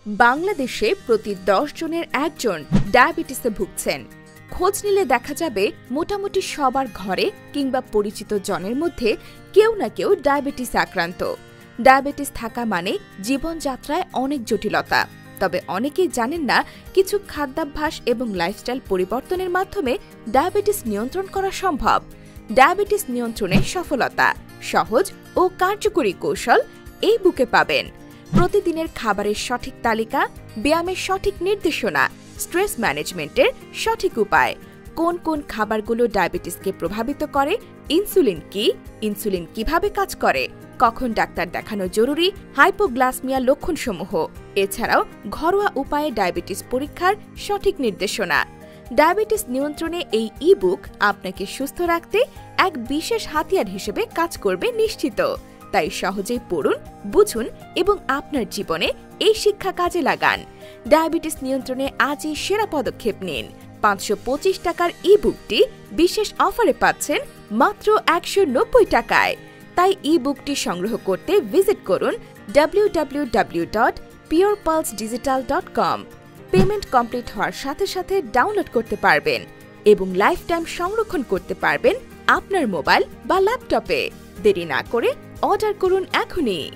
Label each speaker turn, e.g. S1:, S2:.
S1: বাংলাদেশে প্রতি ১০ জনের একজন ডায়াবেটিসে ভুগছেন। খোঁজ নিলে দেখা যাবে মোটামুটি সবার ঘরে কিংবা পরিচিত জনের মধ্যে কেউ না কেউ ডায়াবেটিস আক্রান্ত। ডায়াবেটিস থাকা মানে জীবনযাত্রায় অনেক জটিলতা। তবে অনেকেই জানেন না কিছু খাদ্যাভ্যাস এবং লাইফস্টাইল পরিবর্তনের মাধ্যমে ডায়াবেটিস নিয়ন্ত্রণ করা সম্ভব। ডায়াবেটিস নিয়ন্ত্রণে সফলতা, সহজ ও কার্যকরী কৌশল এই বুকে পাবেন। প্রতিদিনের খাবারের সঠিক তালিকা, ব্যায়ামের সঠিক নির্দেশনা, স্ট্রেস ম্যানেজমেন্টের সঠিক উপায়, কোন কোন খাবারগুলো ডায়াবেটিসকে প্রভাবিত করে, ইনসুলিন কি, ইনসুলিন কিভাবে কাজ করে, কখন ডাক্তার দেখানো জরুরি, হাইপোগ্লাইসেমিয়া লক্ষণসমূহ, এছাড়াও ঘরোয়া উপায়ে ডায়াবেটিস পরীক্ষার সঠিক নির্দেশনা। ডায়াবেটিস নিয়ন্ত্রণে এই ই-বুক আপনাকে সুস্থ রাখতে এক বিশেষ হাতিয়ার হিসেবে কাজ করবে নিশ্চিত। তাই সহজেই পড়ুন, বুঝুন এবং আপনার জীবনে এই শিক্ষা কাজে লাগান। ডায়াবেটিস নিয়ন্ত্রণে আজই সেরা পদক্ষেপ নিন। ৫২৫ টাকার ই-বুকটি বিশেষ অফারে পাচ্ছেন মাত্র ১৯০ টাকায়। তাই ই-বুকটি সংগ্রহ করতে ভিজিট করুন www.purepulsedigital.com। পেমেন্ট কমপ্লিট হওয়ার সাথে সাথে ডাউনলোড করতে পারবেন এবং লাইফ টাইম সংরক্ষণ করতে পারবেন আপনার মোবাইল বা ল্যাপটপে। দেরি না করে অর্ডার করুন এখনই।